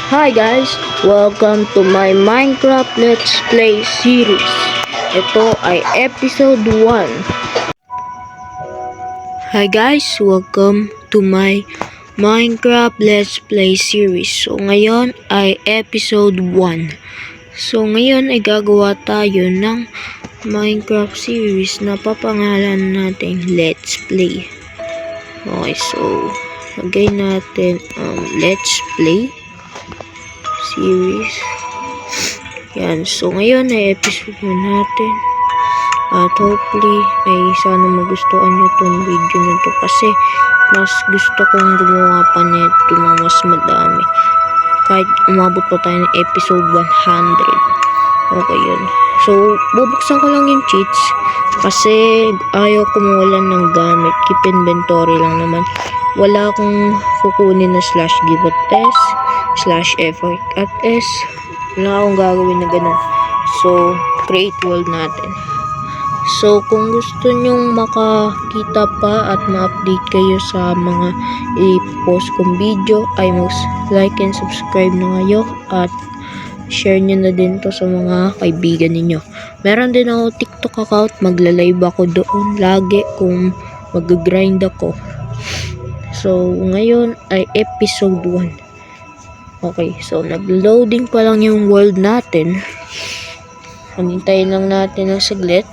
Hi guys! Welcome to my Minecraft Let's Play series. Ito ay episode 1. Hi guys! Welcome to my Minecraft Let's Play series. So ngayon ay episode 1. So ngayon ay gagawa tayo ng Minecraft series na papangalan natin Let's Play. Okay, so lagay natin Let's Play series. Yan. So, ngayon ay episode natin. At hopefully, ay sana magustuhan nyo itong video na to kasi mas gusto kong gumawa pa nito ng mas madami. Kahit umabot pa tayo ng episode 100. Okay, yun. So, bubuksan ko lang yung cheats kasi ayaw ko mawalan ng gamit. Keep inventory lang naman. Wala akong kukunin na /give at s /f at s. Wala akong gagawin na ganun. So, create world natin. So, kung gusto nyong makakita pa at ma-update kayo sa mga i-post kong video, ay like and subscribe na kayo at share nyo na din to sa mga kaibigan ninyo. Meron din ako TikTok account, magla-live ako doon lagi kung mag-grind ako. So, ngayon ay episode 1. Okay, so nag-loading pa lang yung world natin. Hintayin lang natin ng saglit.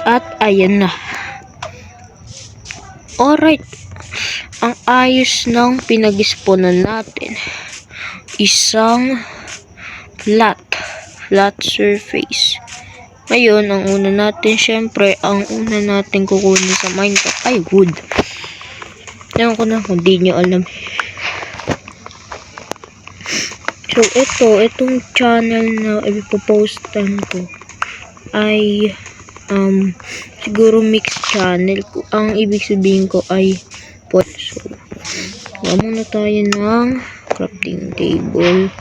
At ayan na. Alright. Ang ayos ng pinag-spawnan natin. Isang flat surface. Ngayon, ang una natin, syempre, ang una natin kukunin sa Minecraft ay wood. Ewan ko na kung di nyo alam. So, itong channel na ipopostan ko ay siguro mixed channel. Ang ibig sabihin ko ay pot. So, gawa muna tayo ng crafting table.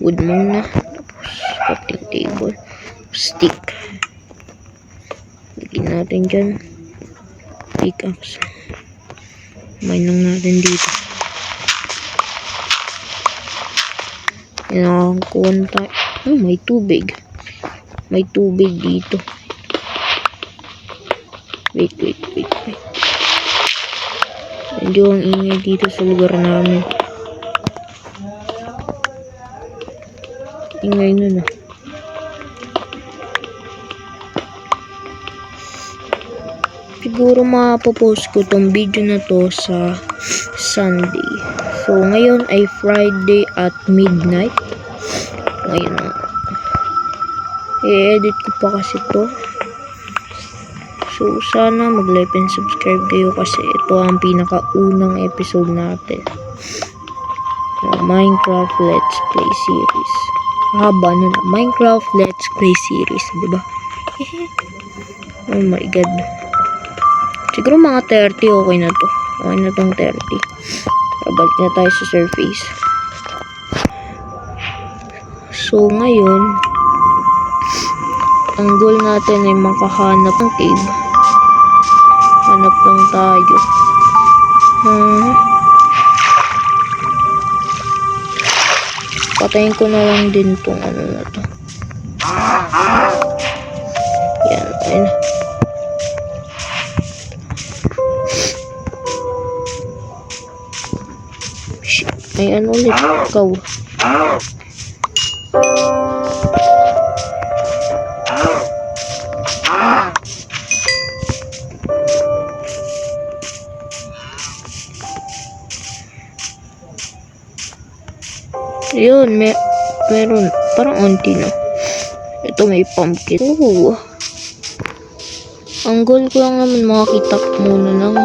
Wood muna. Tapos, crafting table. Stick. Lagyan natin dyan. Pickaxe. Mine lang natin dito. Yan, kuwan tayo. Oh, may tubig. May tubig dito. Wait. Medyo ang ingay dito sa lugar namin. Ingay nun ah. Siguro mapopost ko tong video na to sa Sunday. So, ngayon ay Friday at midnight. Ngayon na. I-edit ko pa kasi to. So, sana mag-like and subscribe kayo kasi ito ang pinakaunang episode natin. Minecraft Let's Play series. Haba na na. Minecraft Let's Play series. Diba? Oh my god. Siguro mga 30 okay na to. Okay na tong 30. Balik na tayo sa surface. So, ngayon, ang goal natin ay makahanap ng cave. Hanap lang tayo. Patayin ko na lang din tong ano na to. Yan, ayun. May ano ulit ikaw. Ayun, meron parang onti na. Ito may pumpkin. Oo. Ang goal ko lang naman makakita muna ng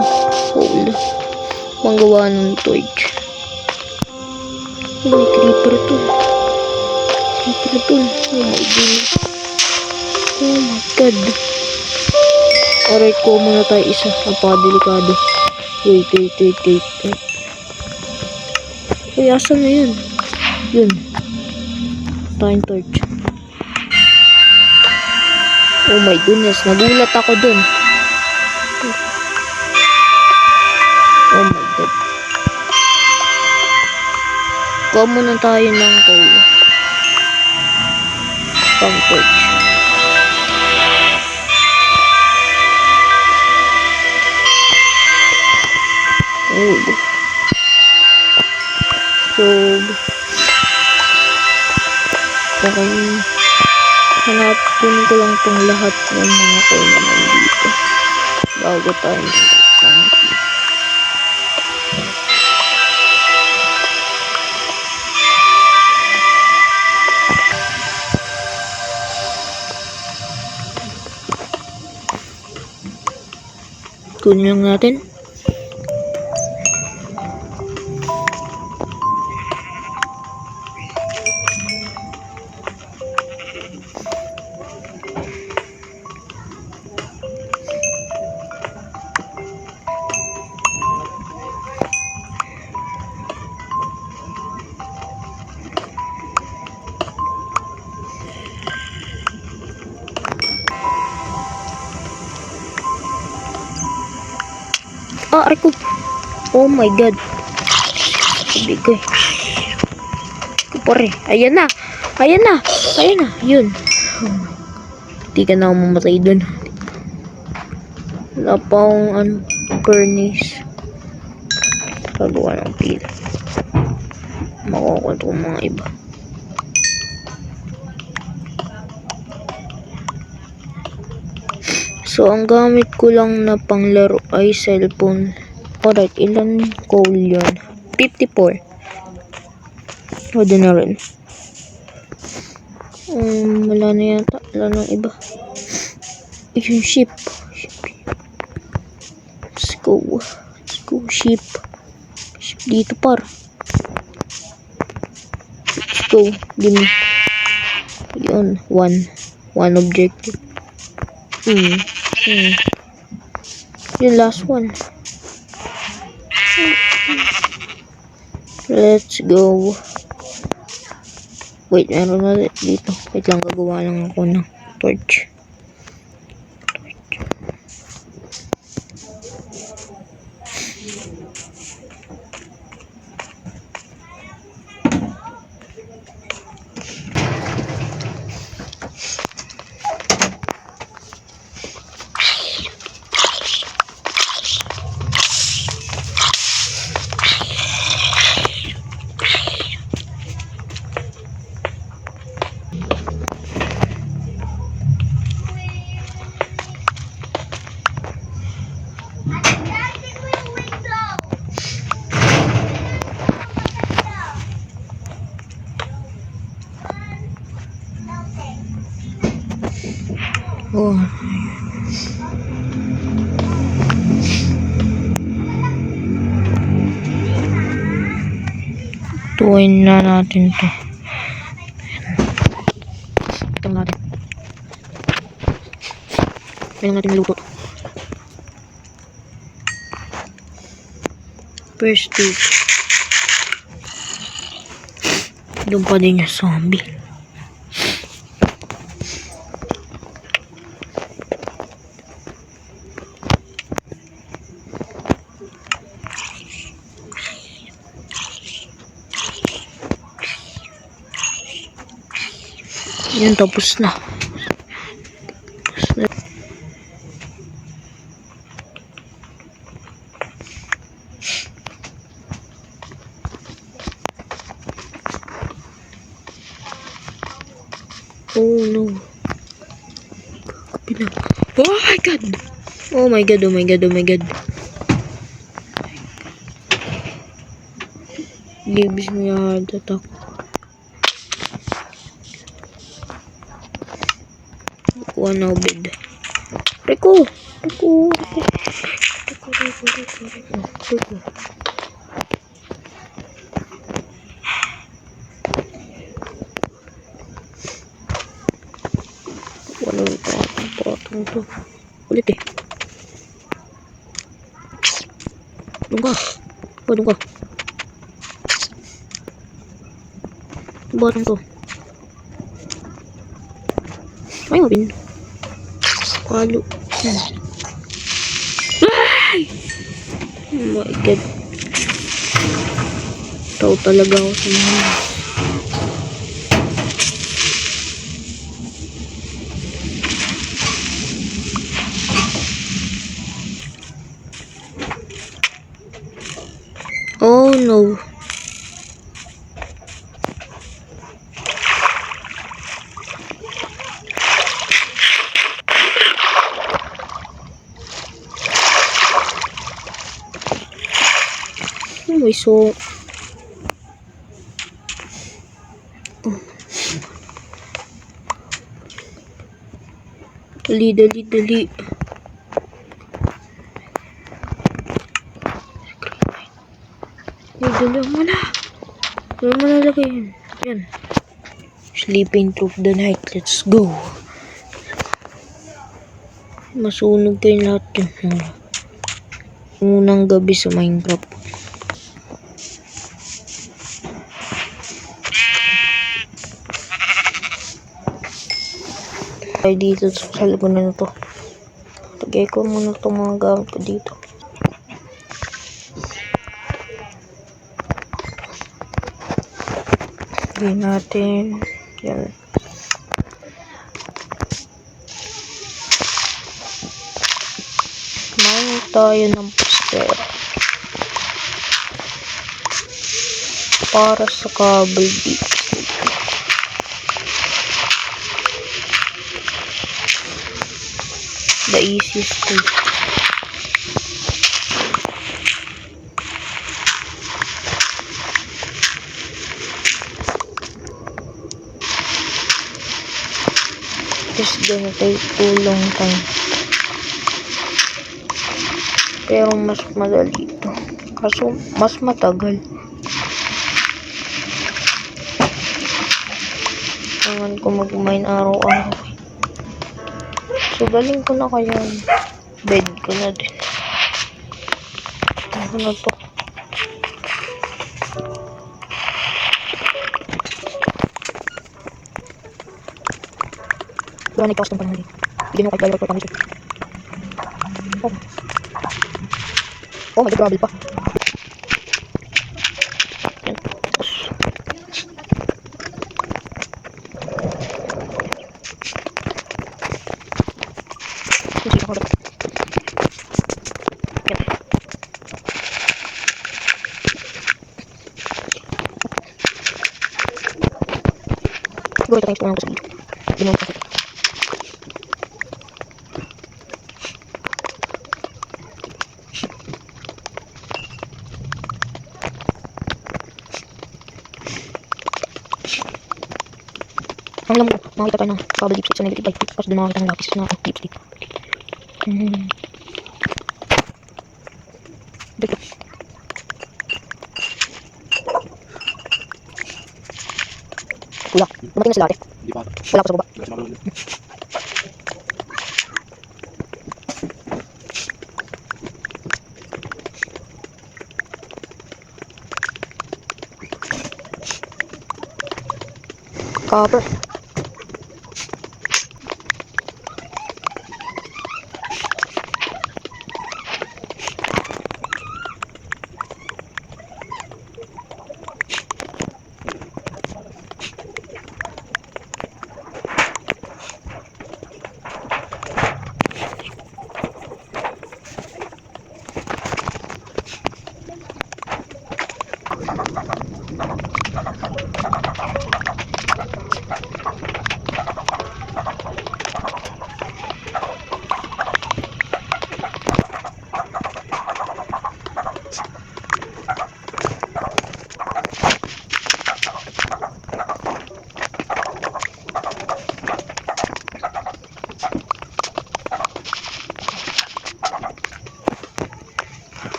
hole. Panggawa ng torch. Oh, may creeper to. Oh my goodness. Oh my god. Alright, kuha muna tayo isa. Napakadelikado. Wait. Uy, asan na yun? Yun. Tayong torch. Oh my goodness. Nagulat ako dun. Oh my god. Kuha muna tayo ng coal. Pang torch. So, hanapin ko lang itong lahat ng mga coal na nandito bago tayo mag-tank. Kunin lang natin. Aray ko. Oh my god. Sabi ko eh. Pare. Ayan na. Ayan na. Ayan na. Yun. Hindi ka na mamatay dun. Wala pa akong furnace. Pagawa ng pila. Makukuha ko mga iba. So, ang gamit ko lang na panglaro ay cellphone. Alright, ilan coal yun? 54. Pwede na rin. Wala na yata. Wala nang iba. Yung ship. Let's go. Let's go, ship. Ship dito, par. Let's go. Give me. Yun. One objective. Yung last one. Let's go. Wait, meron na dito. Wait lang, gagawa lang ako ng torch. Oh. Tuwain na natin to. Ito natin. Mayroon natin luto. First stage. Doon pa din yung zombie. Yan, tapos na. Oh no. Oh my god. Oh my god, oh my god, oh my god. Gives me a heart attack. Kuha na bed. Reko. Wala patong to. Ulit eh. Doon ka. Batang to. Ay, mabin. Kalo. Ay! Oh my god. Tao talaga ako sa mga. Oh no. May so. Dali. Dali mo na. Dali mo na lagay yun. Yan. Sleeping through the night. Let's go. Masunog kayo lahat yun. Unang gabi sa Minecraft. Ay dito sa lagunan na to. Lagay ko muna itong mga gamit ko dito. Lagay natin. Yan. Kumain tayo ng poster. Para sa cable deep. The easiest way. It's gonna take too long time. Pero mas madali ito. Kaso mas matagal. Kailangan ko mag-mine araw-araw. So, galing ko na kaya bed ko na din. Ano na to? Diba nag-custom pa naman dito? Bigyan mo kay driver ko pa nito. Oh, may gravel pa. Yan. Sige ako. Siguro ito tayo lang ko sa video. Binuha ko. Ang alam mo, makakita tayo ng cable deep stick sa negative light. Tapos doon makakita ng lapis na deep stick. Dito. Wala. Dumating na sila ate. Wala ko sa baba. Copper.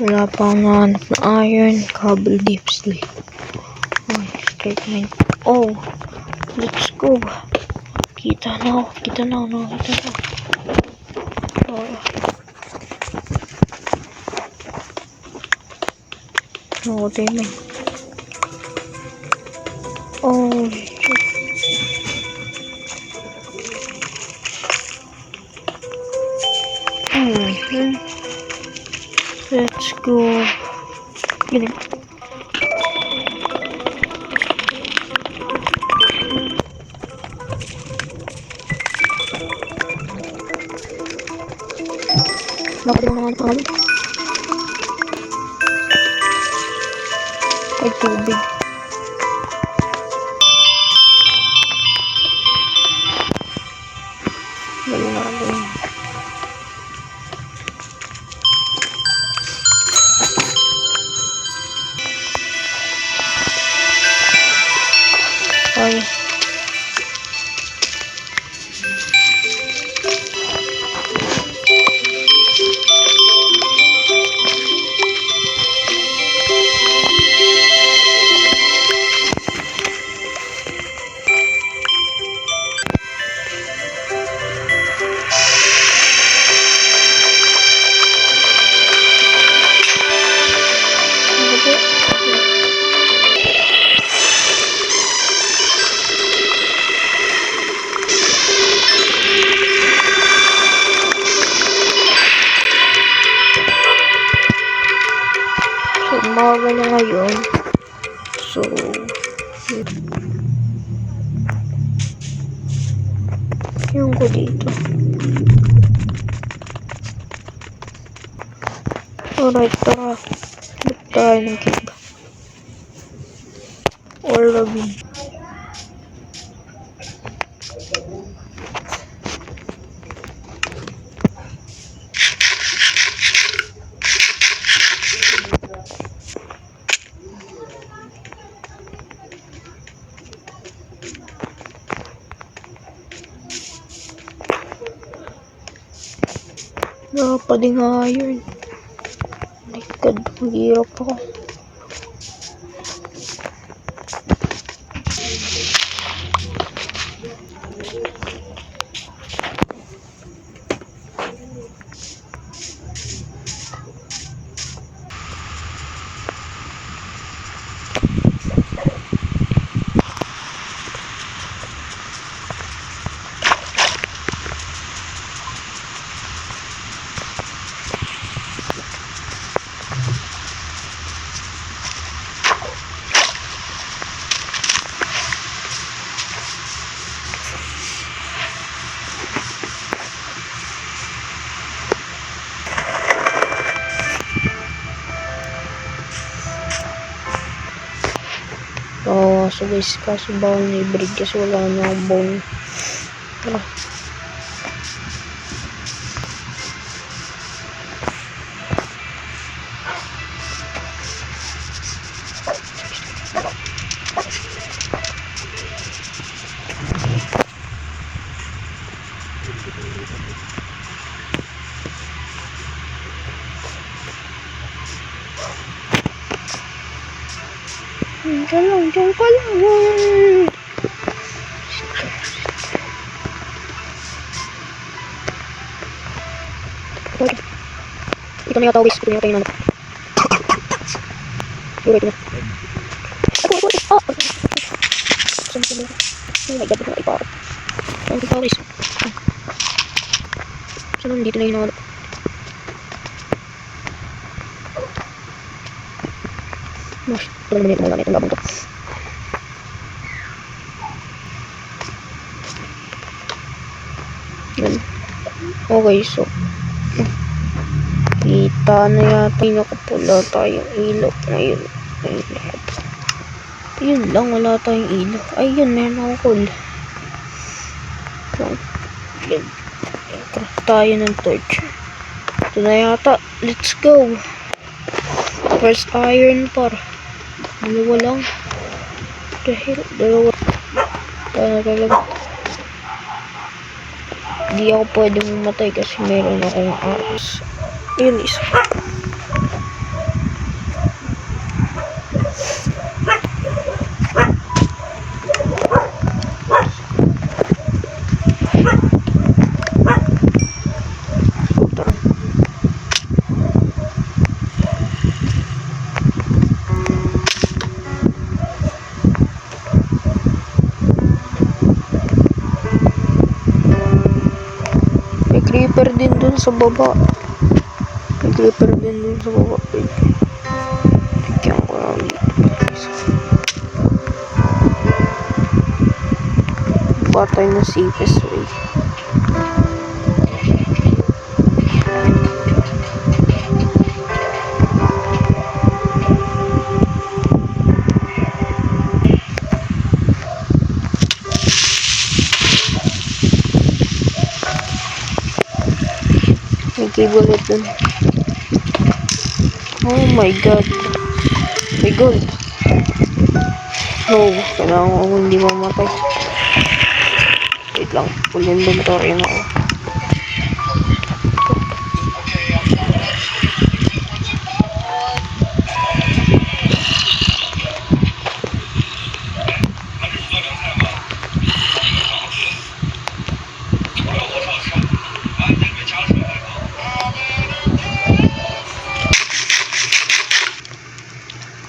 Wala pa akong nahanap na iron cable deep sleep. Oh, straight mine. Oh, let's go. Kita na ako. Kita na ako. Oh. No, tayo oh, shit. Let's go. Gini. Dapat yung mga pangalan. Ay, tubig. Dali na rin. Ay. So, umaga na ngayon. So, yung ko dito. Alright, tara. Look tayo ng cake. Or Robin. Nakapading nga yun. My God, mahirap ako. So guys, kaso bawal na i-breed kasi wala na akong bone. Tara. Diyan ka lang. Ito na yata always. Ito na yata yung ano. Duro ito na. Oh! Oh my God, ito na iparap. Ang ito always. So nandito na yung ano. Mas, ito naman ito muna na itong labong to. Okay, so kita na yata yung nakapula tayong ilaw ngayon. Yun lang, wala tayong ilaw. Ayun, meron akong cool. Craft tayo ng torch. Ito na yata. Let's go. First iron par. Dalawa lang. Dahil dalawa. Talaga. Hindi ako pwede mamatay kasi meron akong arrows. Yun is. Creeper din dun sa baba. May creeper din dun sa baba. Tigyan ko lang dito. Patay na safest way. save ulit dun. Oh my god. My god. No, kailangan ko hindi mamatay. Wait lang, full inventory na ako.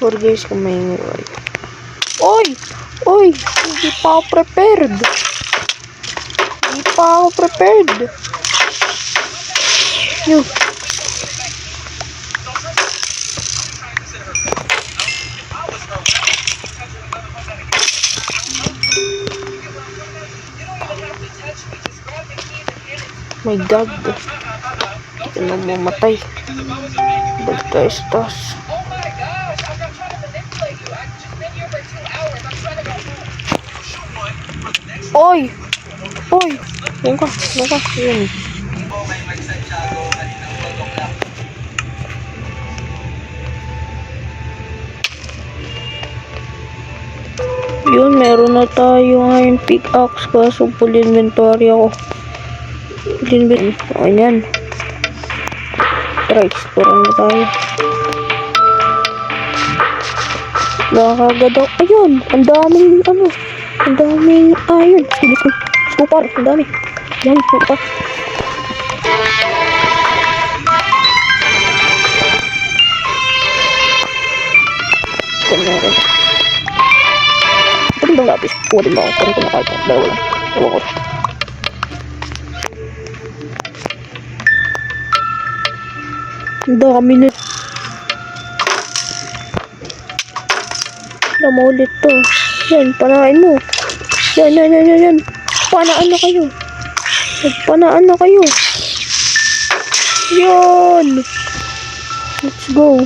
Or guys, kung may right. Oy! Oy! Hindi pa ako prepared. Hindi pa ako prepared. Yo. My god. Hindi na mamatay. Balik tayo sa taas. Oy! Oy! Yan ka. Yan. Yun, meron na tayo ngayon pickaxe kaso full inventory ako. Ayan. Try explore na tayo. Nakakagad ako. Ayun! Ang daming iron. Scoopar. Ang dami. Yan, scoopar. Kunyari. Ito rin bang lapis? Kuha din ba ako? Parang kumakain ko. Dalawa lang. Ewan ko. Ang dami na. Wala mo ulit to. Yan, panain mo. Yan. Panaan na kayo. Panaan na kayo. Yan. Let's go.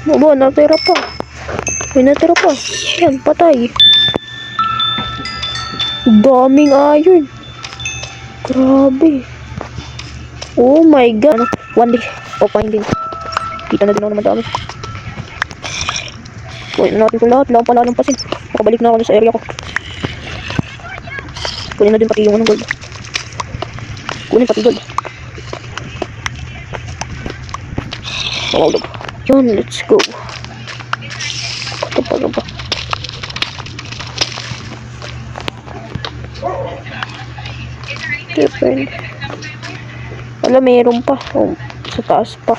Mabo, natira pa. May natira pa. Yan, patay. Daming iron. Grabe. Oh my god. One day. Finding. Kita na din ako naman dami. Kunin na natin ito lahat. Wala pala ng pasin. Nakabalik na ako sa area ko. Kunin na din pati yung anong gold. Kunin pati gold. Mawalog. Yun, let's go. Ito pa ba? Depende. Wala, mayroon pa. Oh, sa taas pa.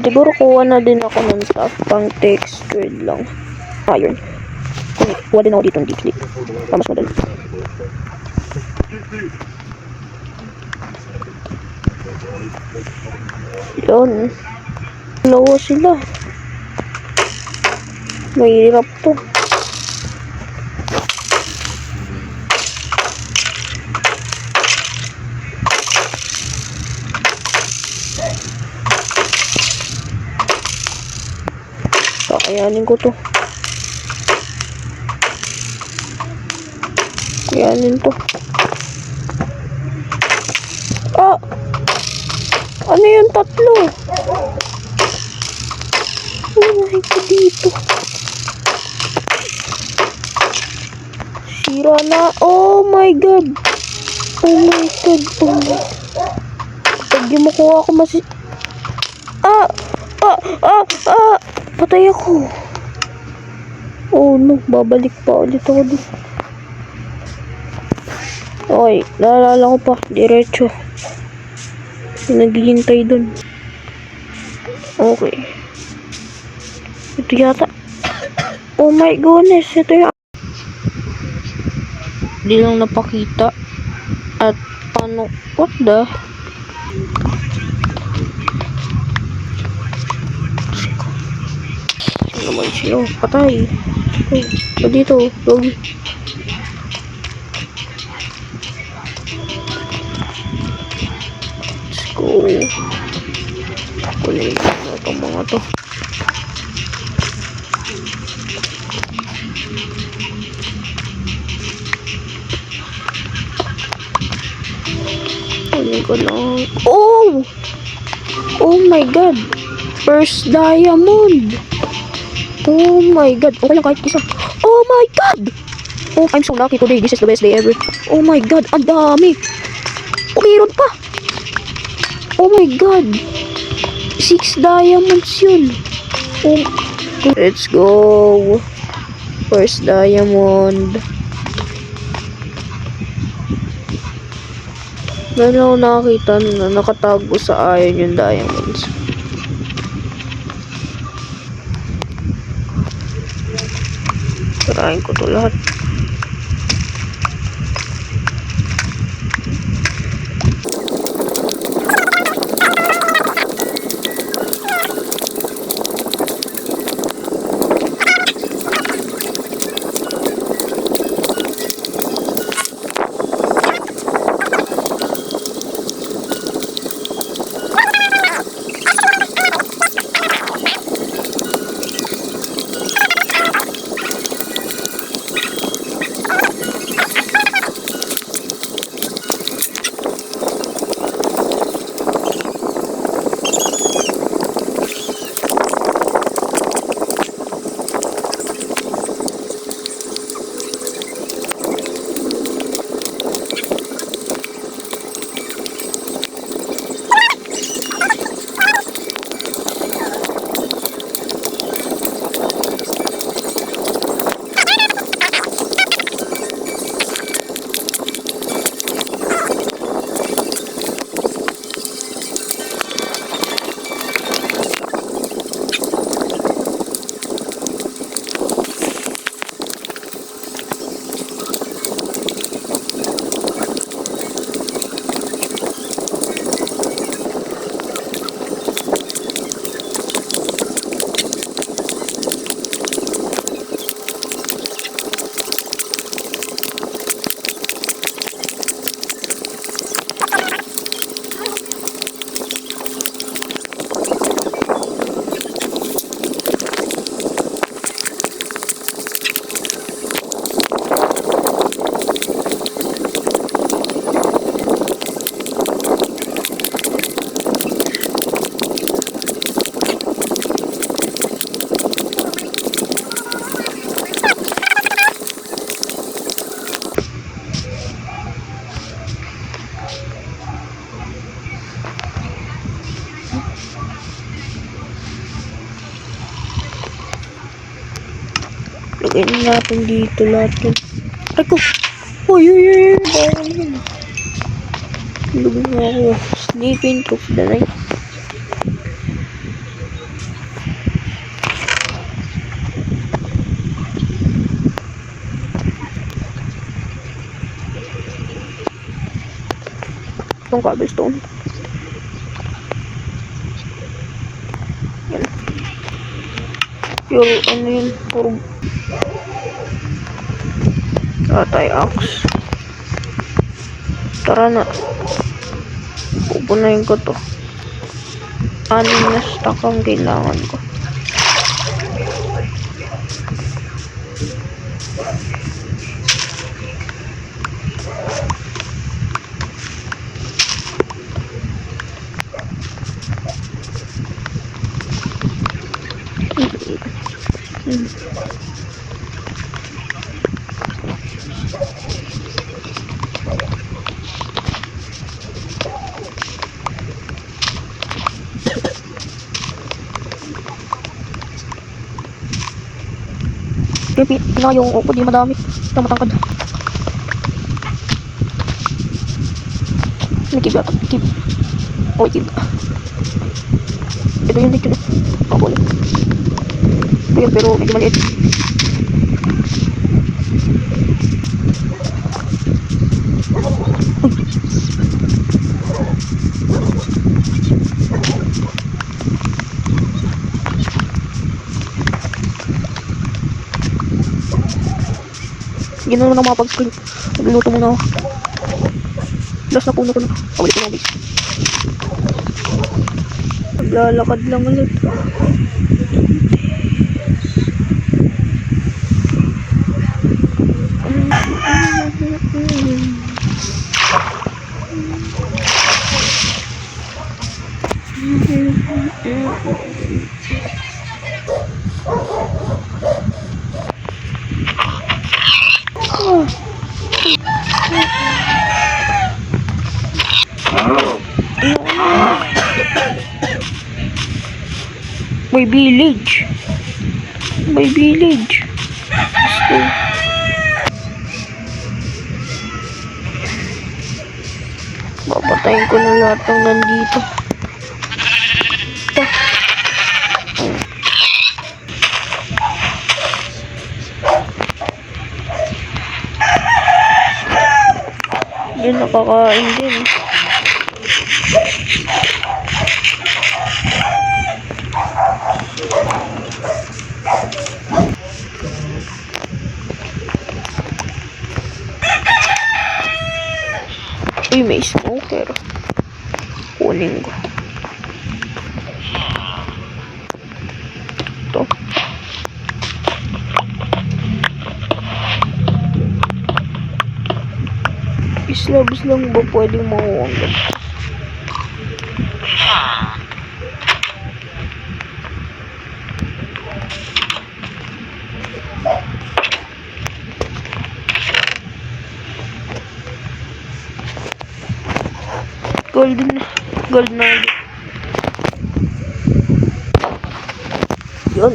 Siguro kuha na din ako ng top pang textured lang. Iron. Kuha din ako dito ng deep sleep. Mas madali. Yun. Dalawa sila. Mahirap to. Kakayanin ko to. Kakayanin to. Ah! Ano yung tatlo? Unahin ko dito. Sira na. Oh my god. Oh my god. Oh my god. Pag di makuha ako patay ako. Oh no, babalik pa ulit ako dito. Okay, naalala ko pa, diretso. Naghihintay dun. Okay. Ito yata. Oh my goodness, ito yung di lang napakita. At ano, what the? Naman siya. Patay. Oh, dito. Doggy. Let's go. Kunin na itong mga to. kunin ko lang. Oh! Oh my god! First diamond! Oh my god! Okay lang kahit isa. Oh my god! Oh, I'm so lucky today. This is the best day ever. Oh my god! Ang dami! Oh, meron pa! Oh my god! 6 diamonds yun. Oh, let's go. First diamond. Meron ako nakakita na nakatago sa iron yung diamonds. Tarayin ko to lahat. Lagay na natin dito lahat yun. Ay ko! Uy, uy, uy, uy! Bawal yun. Lug na ako. Sleeping of the night. Itong cobblestone. Yan. Pure, ano yun? Puro atay axe. Tara na. Pupunayin ko to. Anim na stock ang kailangan ko. Kaya pinayong upo, di madami. Ito matangkad. Nakib yata. Kib. Oh, kib. Ito yun dito. Ako ulit. Ito yun pero medyo maliit. Ginawa na mga pag-screen. Nagluluto muna ako. Last na puno ko na. Pawalik ko na base. Naglalakad lang ulit. May village. May village. Let's go. Papatayin ko na lahat ng nandito. Ito. Yun, nakakain din. Uy, may smoker. Kunin ko. Ito. Slabs lang ba pwedeng makuha ang ganito? Gold nugget. Yun.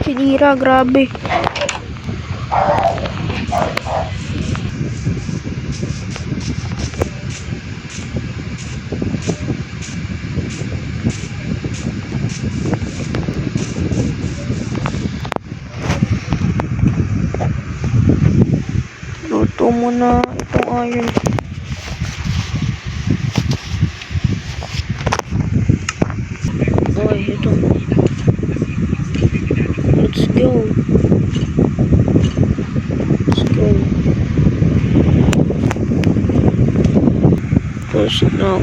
Sinira, grabe. Luto muna itong iron. Okay, ito. Let's go. Let's go. First now.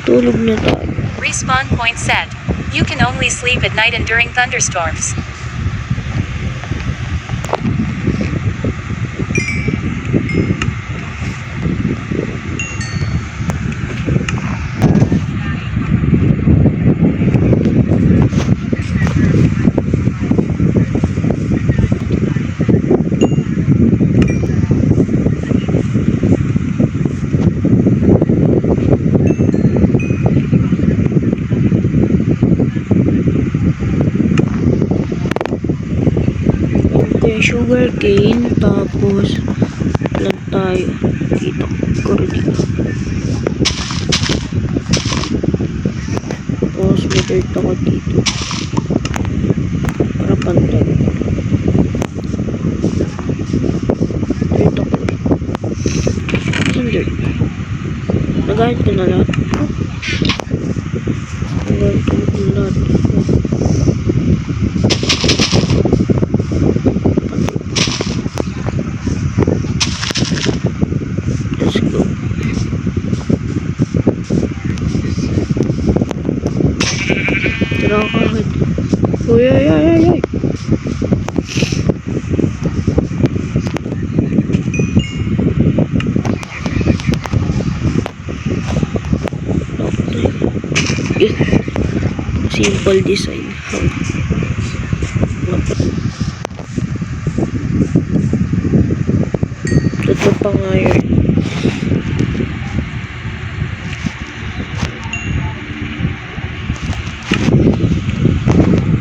Tulog na tayo. Respawn point set. You can only sleep at night and during thunderstorms. Sugar cane, tapos lang tayo dito, dito. Tapos may dirt ako dito para pantay. Dirt ako. Saan dirt? Nagahit ko na lahat. Nagahit ko na lahat. Let's go. Tira ka kahit. Uy, ay, ay, ay, ay. Okay. Simple design. Ito pa nga yun.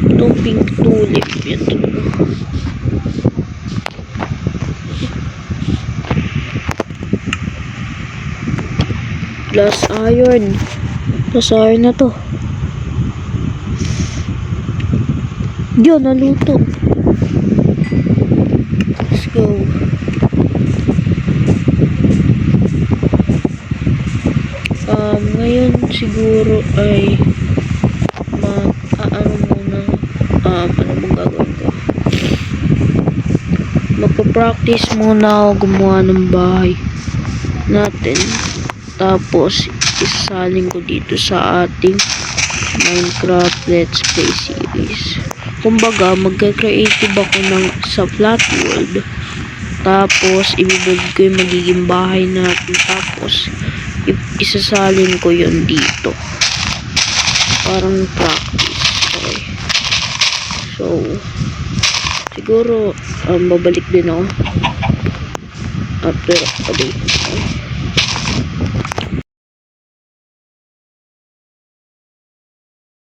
Itong pink tulip. Yan talaga. Plus iron. Plus iron na to. Yun, naluto. Let's go. Ngayon siguro ay ano muna, ano bang gagawin ko? Magpa-practice muna ako gumawa ng bahay natin. Tapos isasalin ko dito sa ating Minecraft Let's Play series. Kumbaga, magka-creative ako sa flat world Tapos, ibibuild ko yung magiging bahay natin. Tapos, isasalin ko yun dito. Parang practice. Okay. So, siguro, babalik din ako. After update.